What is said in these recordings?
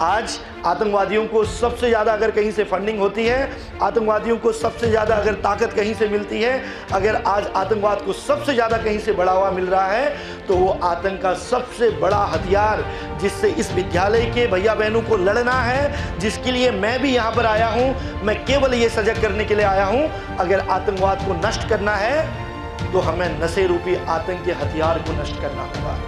आज आतंकवादियों को सबसे ज़्यादा अगर कहीं से फंडिंग होती है, आतंकवादियों को सबसे ज़्यादा अगर ताकत कहीं से मिलती है, अगर आज आतंकवाद को सबसे ज़्यादा कहीं से बढ़ावा मिल रहा है, तो वो आतंक का सबसे बड़ा हथियार जिससे इस विद्यालय के भैया बहनों को लड़ना है, जिसके लिए मैं भी यहाँ पर आया हूँ। मैं केवल ये सजग करने के लिए आया हूँ, अगर आतंकवाद को नष्ट करना है तो हमें नशे रूपी आतंक के हथियार को नष्ट करना होगा।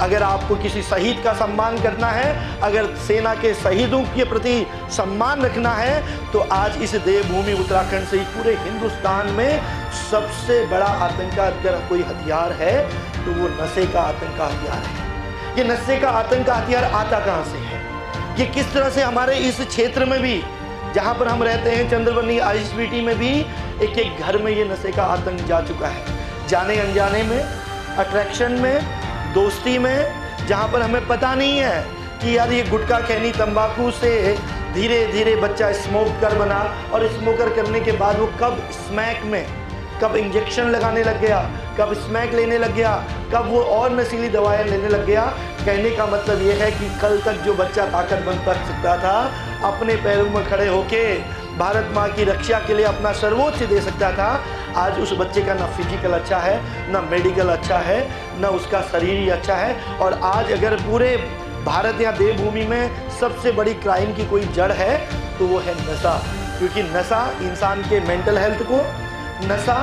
अगर आपको किसी शहीद का सम्मान करना है, अगर सेना के शहीदों के प्रति सम्मान रखना है, तो आज इस देवभूमि उत्तराखंड से ही पूरे हिंदुस्तान में सबसे बड़ा आतंक का अगर कोई हथियार है तो वो नशे का आतंक का हथियार है। ये नशे का आतंक का हथियार आता कहाँ से है? ये किस तरह से हमारे इस क्षेत्र में भी जहाँ पर हम रहते हैं, चंद्रवनी ISBT में भी एक एक घर में ये नशे का आतंक जा चुका है। जाने अनजाने में, अट्रैक्शन में, दोस्ती में, जहाँ पर हमें पता नहीं है कि यार ये गुटखा खैनी तंबाकू से धीरे धीरे बच्चा स्मोकर बना, और स्मोकर करने के बाद वो कब स्मैक में, कब इंजेक्शन लगाने लग गया, कब स्मैक लेने लग गया, कब वो और नशीली दवाएं लेने लग गया। कहने का मतलब ये है कि कल तक जो बच्चा ताकतवर बन सकता था, अपने पैरों में खड़े होके भारत माँ की रक्षा के लिए अपना सर्वोच्च दे सकता था, आज उस बच्चे का ना फिजिकल अच्छा है, ना मेडिकल अच्छा है, ना उसका शरीर ही अच्छा है। और आज अगर पूरे भारत या देवभूमि में सबसे बड़ी क्राइम की कोई जड़ है तो वो है नशा। क्योंकि नशा इंसान के मेंटल हेल्थ को, नशा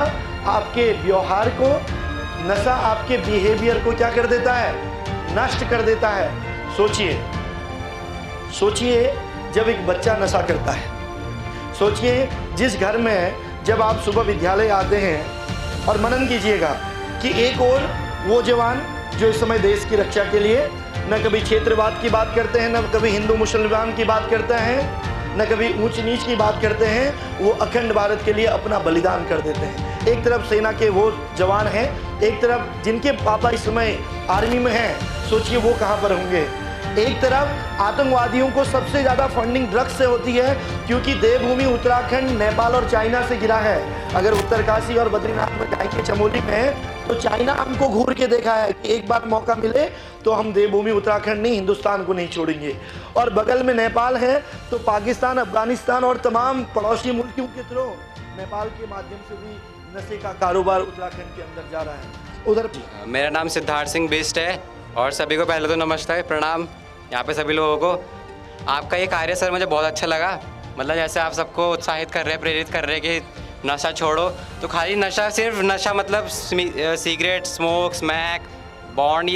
आपके व्यवहार को, नशा आपके बिहेवियर को क्या कर देता है? नष्ट कर देता है। सोचिए जब एक बच्चा नशा करता है, सोचिए जिस घर में जब आप सुबह विद्यालय आते हैं, और मनन कीजिएगा कि एक और वो जवान जो इस समय देश की रक्षा के लिए न कभी क्षेत्रवाद की बात करते हैं, न कभी हिंदू मुसलमान की बात करते हैं, न कभी ऊंच नीच की बात करते हैं, वो अखंड भारत के लिए अपना बलिदान कर देते हैं। एक तरफ सेना के वो जवान हैं, एक तरफ जिनके पापा इस समय आर्मी में हैं, सोचिए वो कहाँ पर होंगे। एक तरफ आतंकवादियों को सबसे ज़्यादा फंडिंग ड्रग्स से होती है, क्योंकि देवभूमि उत्तराखंड नेपाल और चाइना से गिरा है। अगर उत्तरकाशी और बद्रीनाथ में जाएंगे, चमोली में, तो चाइना हमको घूर के देखा है कि एक बार मौका मिले तो हम देवभूमि उत्तराखंड नहीं, हिंदुस्तान को नहीं छोड़ेंगे। और बगल में नेपाल है, तो पाकिस्तान, अफगानिस्तान और तमाम पड़ोसी मुल्कों के थ्रू नेपाल के माध्यम से भी नशे का कारोबार उत्तराखंड के अंदर जा रहा है। उधर मेरा नाम सिद्धार्थ सिंह बिष्ट है, और सभी को पहले तो नमस्ते, प्रणाम यहाँ पे सभी लोगों को। आपका ये कार्य सर मुझे बहुत अच्छा लगा। मतलब जैसे आप सबको उत्साहित कर रहे हैं, प्रेरित कर रहे हैं कि नशा छोड़ो, तो खाली नशा, सिर्फ नशा मतलब सिगरेट, स्मोक, स्मैक, बॉन्ड,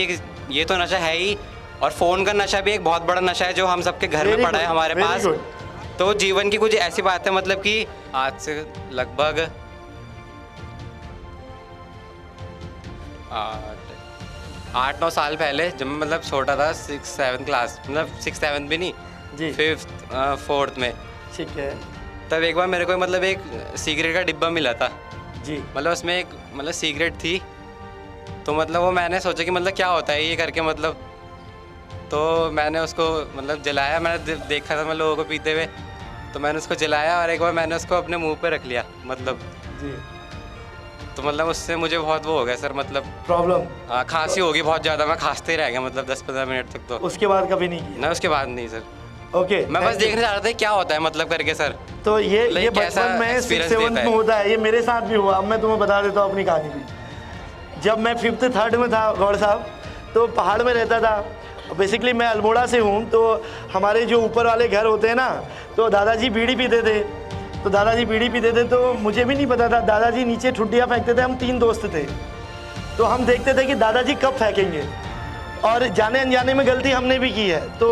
ये तो नशा है ही। और फ़ोन का नशा भी एक बहुत बड़ा नशा है जो हम सबके घर में पड़ा है हमारे पास। तो जीवन की कुछ ऐसी बात है, मतलब कि आज से लगभग 8-9 साल पहले, जब मैं मतलब छोटा था, 6-7 क्लास, मतलब 6-7 भी नहीं जी, 5th 4th में, ठीक है, तब एक बार मेरे को मतलब एक सिगरेट का डिब्बा मिला था जी। मतलब उसमें एक मतलब सिगरेट थी, तो मतलब वो मैंने सोचा कि मतलब क्या होता है ये करके, मतलब तो मैंने उसको मतलब जलाया। मैंने देखा था मैं लोगों को पीते हुए, तो मैंने उसको जलाया और एक बार मैंने उसको अपने मुंह पे रख लिया, मतलब जी। तो मतलब उससे मुझे बहुत वो हो गया सर, मतलब प्रॉब्लम, खांसी होगी बहुत ज़्यादा। मैं खांसते ही रह गया मतलब 10-15 मिनट तक। तो उसके बाद कभी नहीं किया? ना, उसके बाद नहीं सर। ओके, मैं बस देखने जा रहा था क्या होता है मतलब करके सर। तो ये बचपन में 6-7 में होता है, ये मेरे साथ भी हुआ। अब मैं तुम्हें बता देता हूँ अपनी कहानी भी। जब मैं 5th 3rd में था गौड़ साहब, तो पहाड़ में रहता था। बेसिकली मैं अल्मोड़ा से हूँ, तो हमारे जो ऊपर वाले घर होते हैं ना, तो दादाजी बीड़ी पीते थे। तो मुझे भी नहीं पता था, दादाजी नीचे ठुड्डियाँ फेंकते थे। हम 3 दोस्त थे, तो हम देखते थे कि दादाजी कब फेंकेंगे, और जाने अनजाने में गलती हमने भी की है। तो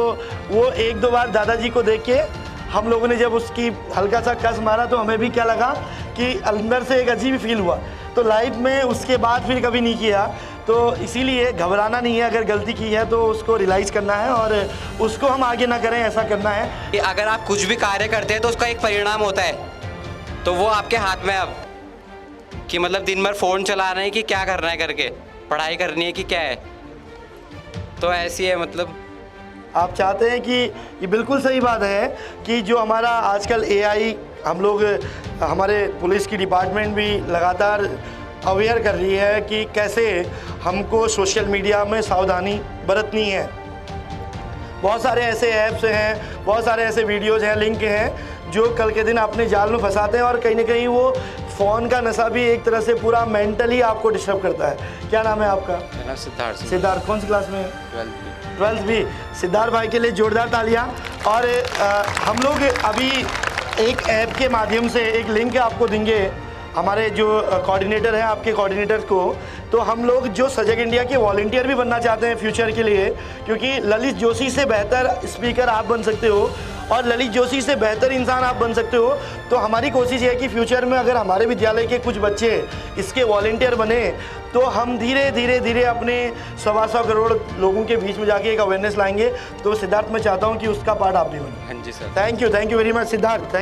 वो 1-2 बार दादाजी को देख के हम लोगों ने जब उसकी हल्का सा कस मारा, तो हमें भी क्या लगा कि अंदर से एक अजीब फील हुआ। तो लाइफ में उसके बाद फिर कभी नहीं किया। तो इसीलिए घबराना नहीं है, अगर गलती की है तो उसको रियलाइज़ करना है और उसको हम आगे ना करें, ऐसा करना है। कि अगर आप कुछ भी कार्य करते हैं तो उसका एक परिणाम होता है, तो वो आपके हाथ में अब कि मतलब दिन भर फ़ोन चलाना है कि क्या करना है करके, पढ़ाई करनी है कि क्या है, तो ऐसी है। मतलब आप चाहते हैं कि ये बिल्कुल सही बात है कि जो हमारा आजकल AI, हम लोग, हमारे पुलिस की डिपार्टमेंट भी लगातार अवेयर कर रही है कि कैसे हमको सोशल मीडिया में सावधानी बरतनी है। बहुत सारे ऐसे ऐप्स हैं, बहुत सारे ऐसे वीडियोज़ हैं, लिंक हैं जो कल के दिन अपने जाल में फंसाते हैं और कहीं ना कहीं वो फ़ोन का नशा भी एक तरह से पूरा मेंटली आपको डिस्टर्ब करता है। क्या नाम है आपका? मेरा नाम सिद्धार्थ सिंह। सिद्धार्थ, कौन सी क्लास में? 12th 12th भी। सिद्धार्थ भाई के लिए जोरदार तालियां। और हम लोग अभी एक ऐप के माध्यम से एक लिंक आपको देंगे हमारे जो कोऑर्डिनेटर हैं, आपके कोऑर्डिनेटर को। तो हम लोग जो सजग इंडिया के वॉलंटियर भी बनना चाहते हैं फ्यूचर के लिए, क्योंकि ललित जोशी से बेहतर स्पीकर आप बन सकते हो और ललित जोशी से बेहतर इंसान आप बन सकते हो। तो हमारी कोशिश ये है कि फ्यूचर में अगर हमारे विद्यालय के कुछ बच्चे इसके वॉलंटियर बने तो हम धीरे धीरे धीरे अपने 125 करोड़ लोगों के बीच में जाके एक अवेयरनेस लाएंगे। तो सिद्धार्थ, मैं चाहता हूँ कि उसका पार्ट आप भी बनो। हाँ जी sir. Thank you very much Siddharth, thank